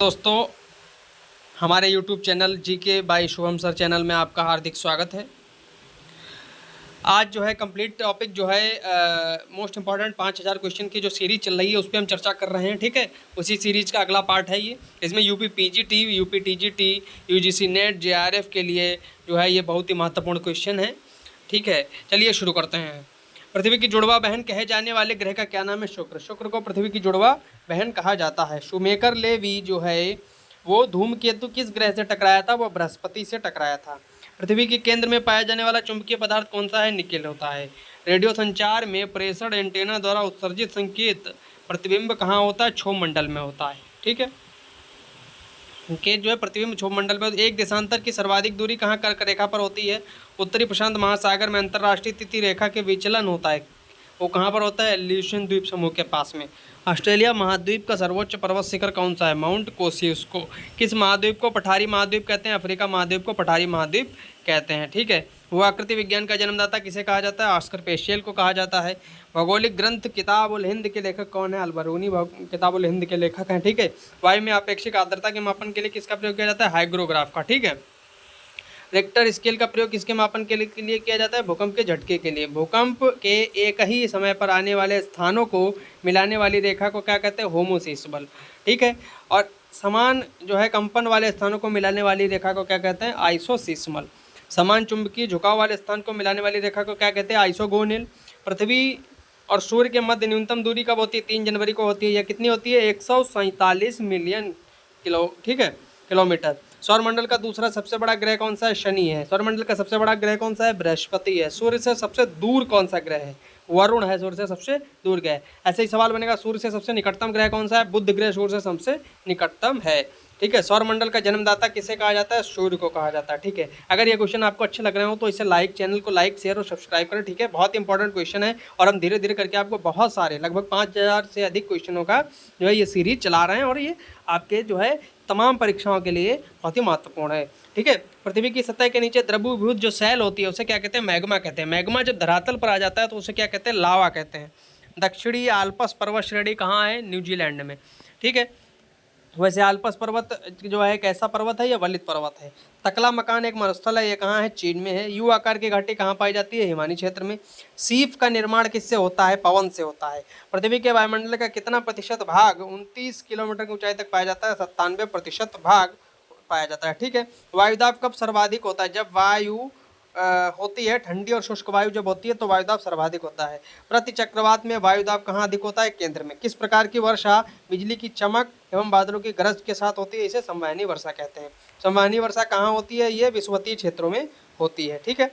दोस्तों, हमारे YouTube channel GK by Shubham sir channel में आपका हार्दिक स्वागत है। आज जो है कंप्लीट टॉपिक जो है मोस्ट इम्पॉर्टेंट 5000 क्वेश्चन की जो सीरीज चल रही है उस पर हम चर्चा कर रहे हैं। ठीक है, उसी सीरीज का अगला पार्ट है ये। इसमें UP PGT, UP TGT, UGC net, JRF के लिए जो है ये बहुत ही महत्वपूर्ण क्वेश्चन है। ठीक है, चलिए शुरू करते हैं। पृथ्वी की जुड़वा बहन कहे जाने वाले ग्रह का क्या नाम है? शुक्र। शुक्र को पृथ्वी की जुड़वा बहन कहा जाता है। शूमेकर लेवी जो है वो धूमकेतु किस ग्रह से टकराया था? वो बृहस्पति से टकराया था। पृथ्वी के केंद्र में पाया जाने वाला चुंबकीय पदार्थ कौन सा है? निकेल होता है। रेडियो संचार में प्रेषण एंटेना द्वारा उत्सर्जित संकेत प्रतिबिंब कहाँ होता है? क्षोभ मंडल में होता है। ठीक है, संकेत जो है प्रतिबिंब क्षोभ मंडल में। एक देशांतर की सर्वाधिक दूरी कहाँ कर्क रेखा पर होती है? उत्तरी प्रशांत महासागर में अंतर्राष्ट्रीय तिथि रेखा के विचलन होता है, वो कहाँ पर होता है? ल्यूशियन द्वीप समूह के पास में। ऑस्ट्रेलिया महाद्वीप का सर्वोच्च पर्वत शिखर कौन सा है? माउंट कोसियुस्को। किस महाद्वीप को पठारी महाद्वीप कहते हैं? अफ्रीका महाद्वीप को पठारी महाद्वीप कहते हैं। ठीक है, वो आकृति विज्ञान का जन्मदाता किसे कहा जाता है? ऑस्कर पेशियल को कहा जाता है। भौगोलिक ग्रंथ किताब उल हिंद के लेखक कौन है? अलबरूनी किताब उल हिंद के लेखक हैं। ठीक है, वायु में अपेक्षिक आर्द्रता के मापन के लिए किसका प्रयोग किया जाता है? हाइग्रोग्राफ का। ठीक है, रिक्टर स्केल का प्रयोग किसके मापन के लिए किया जाता है? भूकंप के झटके के लिए। भूकंप के एक ही समय पर आने वाले स्थानों को मिलाने वाली रेखा को क्या कहते हैं? होमोसिस्मल। ठीक है, और समान जो है कंपन वाले स्थानों को मिलाने वाली रेखा को क्या कहते हैं? आइसोसिस्मल। समान चुंबकीय झुकाव वाले स्थान को मिलाने वाली रेखा को क्या कहते हैं? आइसोगोनिल। पृथ्वी और सूर्य के मध्य न्यूनतम दूरी कब होती है? 3 जनवरी को होती है। यह कितनी होती है? 147 मिलियन ठीक है, किलोमीटर। सौरमंडल का दूसरा सबसे बड़ा ग्रह कौन सा है? शनि है। सौरमंडल का सबसे बड़ा ग्रह कौन सा है? बृहस्पति है। सूर्य से सबसे दूर कौन सा ग्रह है? वरुण है सूर्य से सबसे दूर ग्रह। ऐसे ही सवाल बनेगा, सूर्य से सबसे निकटतम ग्रह कौन सा है? बुध ग्रह सूर्य से सबसे निकटतम है। ठीक है, सौरमंडल का जन्मदाता किसे कहा जाता है? सूर्य को कहा जाता है। ठीक है, अगर ये क्वेश्चन आपको अच्छे लग रहे हो तो इसे चैनल को लाइक, शेयर और सब्सक्राइब करें। ठीक है, बहुत इंपॉर्टेंट क्वेश्चन है और हम धीरे धीरे करके आपको बहुत सारे लगभग 5000 से अधिक क्वेश्चनों का जो है ये सीरीज चला रहे हैं और ये आपके जो है तमाम परीक्षाओं के लिए बहुत ही महत्वपूर्ण है। ठीक है, पृथ्वी की सतह के नीचे द्रवीभूत जो सेल होती है उसे क्या कहते हैं? मैग्मा कहते हैं। मैग्मा जब धरातल पर आ जाता है तो उसे क्या कहते हैं? लावा कहते हैं। दक्षिणी आल्प्स पर्वत श्रेणी कहाँ है? न्यूजीलैंड में। ठीक है, वैसे आल्प्स पर्वत जो है कैसा पर्वत है? यह वलित पर्वत है। तकला मकान एक मरुस्थल है, ये कहाँ है? चीन में है। यू आकार की घाटी कहाँ पाई जाती है? हिमानी क्षेत्र में। सीप का निर्माण किससे होता है? पवन से होता है। पृथ्वी के वायुमंडल का कितना प्रतिशत भाग 29 किलोमीटर की ऊंचाई तक पाया जाता है? 97% भाग पाया जाता है। ठीक है, वायुदाब कब सर्वाधिक होता है? जब वायु होती है ठंडी और शुष्क वायु जब होती है तो वायुदाब सर्वाधिक होता है। प्रति चक्रवात में वायुदाब कहाँ अधिक होता है? केंद्र में। किस प्रकार की वर्षा बिजली की चमक एवं बादलों की गरज के साथ होती है? इसे संवहनी वर्षा कहते हैं। संवहनी वर्षा कहाँ होती है? ये विषुवतीय क्षेत्रों में होती है। ठीक है,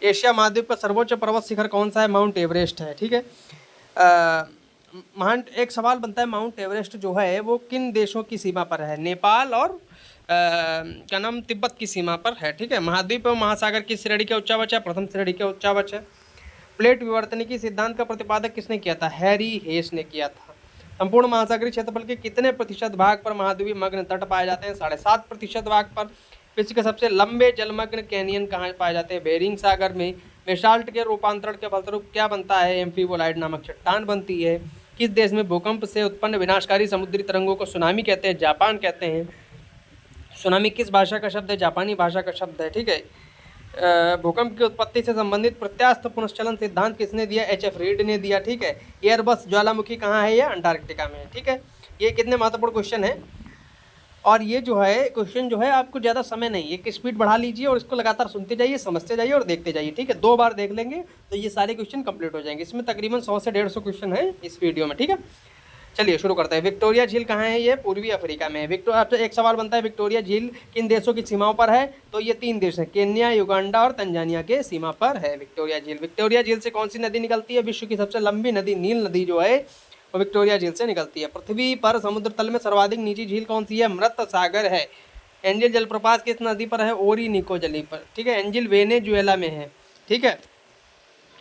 एशिया महाद्वीप का सर्वोच्च पर्वत शिखर कौन सा है? माउंट एवरेस्ट है। ठीक है, एक सवाल बनता है, माउंट एवरेस्ट जो है वो किन देशों की सीमा पर है? नेपाल और क्या नाम, तिब्बत की सीमा पर है। ठीक है, महाद्वीप एवं महासागर की श्रेणी के उच्चावच है? प्रथम श्रेणी के उच्चावच है। प्लेट विवर्तनिकी सिद्धांत का प्रतिपादक किसने किया था? हैरी हेस ने किया था। संपूर्ण महासागरीय क्षेत्रफल के कितने प्रतिशत भाग पर महाद्वीप मग्न तट पाए जाते हैं? 7.5% भाग पर। विश्व के सबसे लंबे जलमग्न कैनियन कहाँ पाए जाते हैं? बेरिंग सागर में। बेसाल्ट के रूपांतरण के फलस्वरूप क्या बनता है? एम्फीबोलाइट नामक चट्टान बनती है। किस देश में भूकंप से उत्पन्न विनाशकारी समुद्री तरंगों को सुनामी कहते हैं? जापान कहते हैं। सुनामी किस भाषा का शब्द है? जापानी भाषा का शब्द है। ठीक है, भूकंप की उत्पत्ति से संबंधित प्रत्यास्थ पुनश्चलन सिद्धांत किसने दिया? एच.एफ. रीड ने दिया। ठीक है, एयरबस ज्वालामुखी कहाँ है? यह अंटार्कटिका में है। ठीक है, ये कितने महत्वपूर्ण क्वेश्चन है और ये जो है क्वेश्चन जो है आपको ज़्यादा समय नहीं, एक स्पीड बढ़ा लीजिए और इसको लगातार सुनते जाइए, समझते जाइए और देखते जाइए। ठीक है, 2 बार देख लेंगे तो ये सारे क्वेश्चन कंप्लीट हो जाएंगे। इसमें तकरीबन 100 से 150 क्वेश्चन है इस वीडियो में। ठीक है, चलिए शुरू करते हैं। विक्टोरिया झील कहाँ है? ये पूर्वी अफ्रीका में है। आपसे एक सवाल बनता है, विक्टोरिया झील किन देशों की सीमाओं पर है? तो ये 3 देश हैं, केन्या, युगांडा और तंजानिया के सीमा पर है विक्टोरिया झील। विक्टोरिया झील से कौन सी नदी निकलती है? विश्व की सबसे लंबी नदी नील नदी जो है वो विक्टोरिया झील से निकलती है। पृथ्वी पर समुद्र तल में सर्वाधिक निजी झील कौन सी है? मृत सागर है। एंजिल जलप्रपात किस नदी पर है? ओरिनिको जली पर। ठीक है, एंजिल वेनेजुएला में है। ठीक है,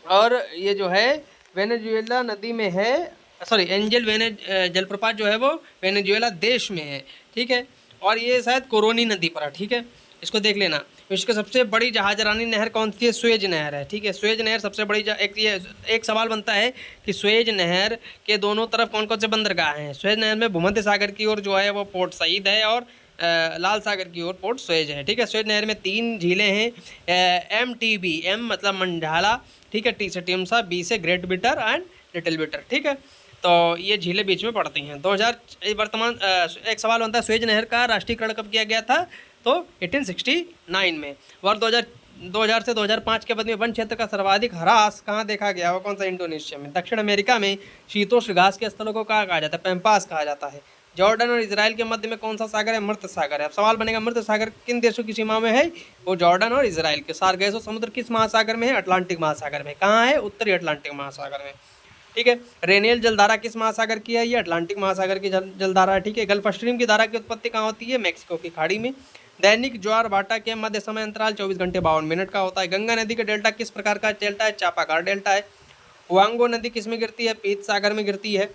और ये जो है वेनेजुएला नदी में है, सॉरी एंजल जलप्रपात जो है वो वेनेजुएला देश में है। ठीक है, और ये शायद कोरोनी नदी पर है। ठीक है, इसको देख लेना। विश्व की सबसे बड़ी जहाजरानी नहर कौन सी है? सुएज नहर है, ठीक है। सुएज नहर सबसे बड़ी एक सवाल बनता है कि सुएज नहर के दोनों तरफ कौन कौन से बंदरगाह हैं? सुएज नहर में भूमध्य सागर की ओर जो है वो पोर्ट सईद है और लाल सागर की ओर पोर्ट सुएज है, ठीक है। सुएज नहर में 3 झीलें हैं, MTB, M मतलब मंडाला, ठीक है, T से टिमसा, B से great bitter and little bitter, ठीक है। तो ये झीलें बीच में पड़ती हैं। वर्तमान एक सवाल बनता है सुएज नहर का राष्ट्रीयकरण कब किया गया था? तो 1869 में। वर्ष 2000 से 2005 के बाद में वन क्षेत्र का सर्वाधिक ह्रास कहाँ देखा गया? वो कौन सा? इंडोनेशिया में। दक्षिण अमेरिका में शीतोष्ण घास के स्थलों को कहा जाता है? पैम्पास कहा जाता है। जॉर्डन और इजराइल के मध्य में कौन सा सागर है? मृत सागर है। अब सवाल बनेगा मृत सागर किन देशों की सीमा में है? वो जॉर्डन और इजराइल के। सार्गेसो समुद्र किस महासागर में है? अटलांटिक महासागर में। कहाँ है? उत्तरी अटलांटिक महासागर में, ठीक है। रेनियल जलधारा किस महासागर की है? ये अटलांटिक महासागर की जलधारा है, ठीक है। गल्फ स्ट्रीम की धारा की उत्पत्ति कहाँ होती है? मैक्सिको की खाड़ी में। दैनिक ज्वार भाटा के मध्य समय अंतराल 24 घंटे 52 मिनट का होता है। गंगा नदी का डेल्टा किस प्रकार का डेल्टा है? चापाकार डेल्टा है। हुआंगो नदी किस में गिरती है? पीत सागर में गिरती है।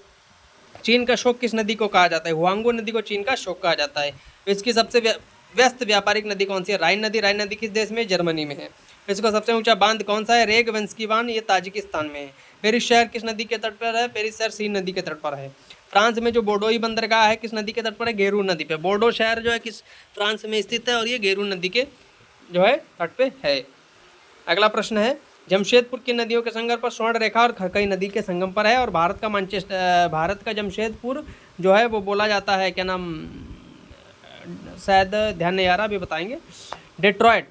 चीन का शोक किस नदी को कहा जाता है? हुआंगो नदी को चीन का शोक कहा जाता है। इसकी सबसे व्यस्त व्यापारिक नदी कौन सी है? राइन नदी। राइन नदी किस देश में? जर्मनी में है। इसका सबसे ऊंचा बांध कौन सा है? रेगवंस्की बांध, ये ताजिकिस्तान में है। पेरिस शहर किस नदी के तट पर है? पेरिस शहर सीन नदी के तट पर है। फ्रांस में जो बोर्डोई बंदरगाह है किस नदी के तट पर है? गेरू नदी पे। बोर्डो शहर जो है किस फ्रांस में स्थित है और ये गेरू नदी के जो है तट पे है। अगला प्रश्न है जमशेदपुर की नदियों के संगम पर स्वर्ण रेखा और खरकई नदी के संगम पर है और भारत का जमशेदपुर जो है वो बोला जाता है, क्या नाम, शायद ध्यान नहीं आ रहा, अभी बताएंगे, डेट्रॉयट,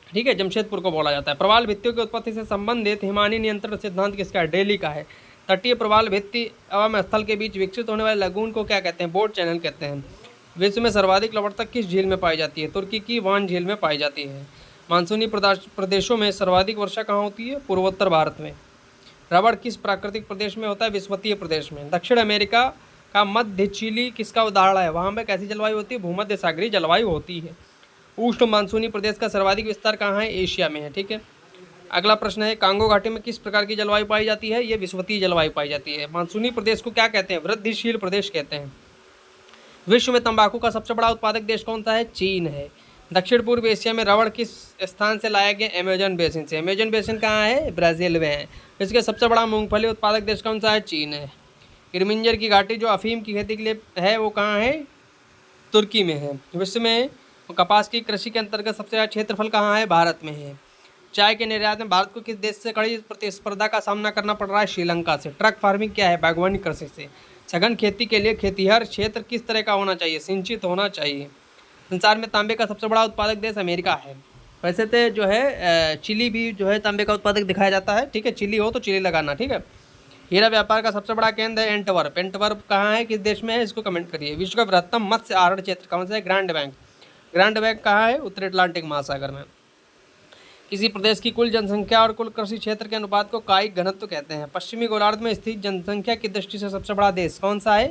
ठीक है, जमशेदपुर को बोला जाता है। प्रवाल भित्तियों की उत्पत्ति से संबंधित हिमानी नियंत्रण सिद्धांत किसका है? दिल्ली का है। तटीय प्रवाल भित्ति एवं स्थल के बीच विकसित होने वाले लगून को क्या कहते हैं? बोट चैनल कहते हैं। विश्व में सर्वाधिक लवणता किस झील में पाई जाती है? तुर्की की वान झील में पाई जाती है। मानसूनी प्रदेशों में सर्वाधिक वर्षा कहाँ होती है? पूर्वोत्तर भारत में। रबड़ किस प्राकृतिक प्रदेश में होता है? विषुवतीय प्रदेश में। दक्षिण अमेरिका का मध्य चिली किसका उदाहरण है? वहाँ पर कैसी जलवायु होती है? भूमध्य सागरीय जलवायु होती है। उष्ण मानसूनी प्रदेश का सर्वाधिक विस्तार कहाँ है? एशिया में है, ठीक है। अगला प्रश्न है कांगो घाटी में किस प्रकार की जलवायु पाई जाती है? ये विषुवतीय जलवायु पाई जाती है। मानसूनी प्रदेश को क्या कहते हैं? वृद्धिशील प्रदेश कहते हैं। विश्व में तंबाकू का सबसे बड़ा उत्पादक देश कौन सा है? चीन है। दक्षिण पूर्व एशिया में रबड़ किस स्थान से लाया गया? अमेजन बेसिन से। अमेजन बेसिन कहाँ है? ब्राज़ील में है। इसके सबसे बड़ा मूंगफली उत्पादक देश कौन सा है? चीन है। किलिमंजारो की घाटी जो अफीम की खेती के लिए है वो कहाँ है? तुर्की में है। विश्व में कपास की कृषि के अंतर्गत सबसे ज़्यादा क्षेत्रफल कहाँ है? भारत में है। चाय के निर्यात में भारत को किस देश से कड़ी प्रतिस्पर्धा का सामना करना पड़ रहा है? श्रीलंका से। ट्रक फार्मिंग क्या है? बागवानी कृषि से। सघन खेती के लिए खेतिहर क्षेत्र किस तरह का होना चाहिए? सिंचित होना चाहिए। संसार में तांबे का सबसे बड़ा उत्पादक देश अमेरिका है। वैसे तो जो है चिली भी जो है तांबे का उत्पादक दिखाया जाता है, ठीक है। चिली हो तो चिली लगाना, ठीक है। हीरा व्यापार का सबसे बड़ा केंद्र है एंटवर्प। एंटवर्प कहाँ है? किस देश में है? इसको कमेंट करिए। विश्व का बृहत्तम मत्स्य आहरण क्षेत्र कौन सा है? Grand bank. ग्रैंड बैंक कहाँ है? उत्तरी अटलांटिक महासागर में। किसी प्रदेश की कुल जनसंख्या और कुल कृषि क्षेत्र के अनुपात को कायिक घनत्व कहते हैं। पश्चिमी गोलार्ध में स्थित जनसंख्या की दृष्टि से सबसे बड़ा देश कौन सा है?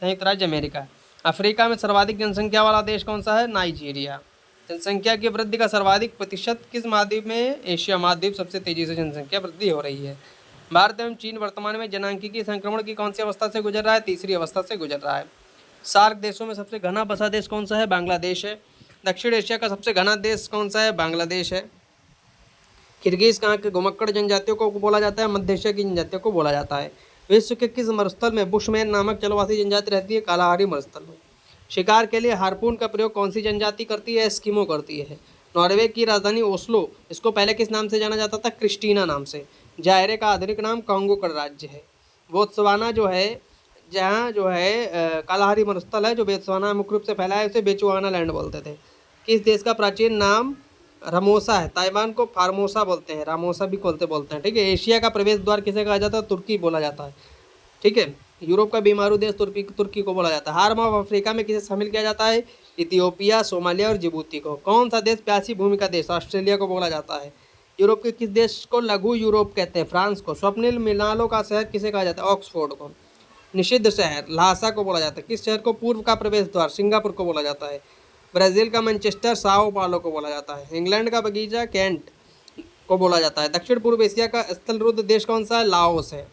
संयुक्त राज्य अमेरिका। अफ्रीका में सर्वाधिक जनसंख्या वाला देश कौन सा है? नाइजीरिया। जनसंख्या की वृद्धि का सर्वाधिक प्रतिशत किस महाद्वीप में? एशिया महाद्वीप सबसे तेजी से जनसंख्या वृद्धि हो रही है। भारत एवं चीन वर्तमान में जनांकीय संक्रमण की कौन सी अवस्था से गुजर रहा है? तीसरी अवस्था से गुजर रहा है। सार्क देशों में सबसे घना बसा देश कौन सा है? बांग्लादेश है। दक्षिण एशिया का सबसे घना देश कौन सा है? बांग्लादेश है। किर्गिज कहाँ के घुमक्कड़ जनजातियों को बोला जाता है? मध्य एशिया की जनजातियों को बोला जाता है। विश्व के किस मरुस्थल में बुशमैन नामक जलवासी जनजाति रहती है? कालाहारी मरुस्थल में। शिकार के लिए हार्पून का प्रयोग कौन सी जनजाति करती है? एस्किमो करती है। नॉर्वे की राजधानी ओस्लो, इसको पहले किस नाम से जाना जाता था? क्रिस्टीना नाम से। जायरे का आधुनिक नाम कांगो गणराज्य है। बोत्सवाना जो है, जहाँ जो है कालाहारी मरुस्थल है जो बोत्सवाना मुख्य रूप से फैला है, उसे बेचुआना लैंड बोलते थे। किस देश का प्राचीन नाम रामोसा है? ताइवान को फार्मोसा बोलते हैं, रामोसा भी बोलते हैं, ठीक है। एशिया का प्रवेश द्वार किसे कहा जाता है? तुर्की बोला जाता है, ठीक है। यूरोप का बीमारू देश तुर्की को बोला जाता है। हार्म ऑफ अफ्रीका में किसे शामिल किया जाता है? इथियोपिया, सोमालिया और जिबूती को। कौन सा देश प्यासी भूमि का देश? ऑस्ट्रेलिया को बोला जाता है। यूरोप के किस देश को लघु यूरोप कहते हैं? फ्रांस को। स्वप्निल मिलानो का शहर किसे कहा जाता है? ऑक्सफोर्ड को। निषिद्ध शहर ल्हासा को बोला जाता है। किस शहर को पूर्व का प्रवेश द्वार? सिंगापुर को बोला जाता है। ब्राज़ील का मैनचेस्टर साओ पालो को बोला जाता है। इंग्लैंड का बगीचा कैंट को बोला जाता है। दक्षिण पूर्व एशिया का स्थलरुद्ध देश कौन सा है? लाओस है।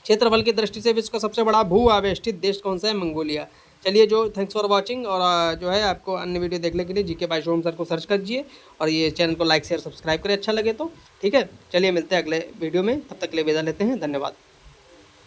क्षेत्रफल की दृष्टि से विश्व का सबसे बड़ा भू आवेष्टित देश कौन सा है? मंगोलिया। चलिए जो थैंक्स फॉर वॉचिंग, और जो है आपको अन्य वीडियो देखने के लिए जीके बाय शुभम सर को सर्च कीजिए और ये चैनल को लाइक शेयर सब्सक्राइब करें अच्छा लगे तो। ठीक है, चलिए मिलते हैं अगले वीडियो में, तब तक के लिए विदा लेते हैं, धन्यवाद।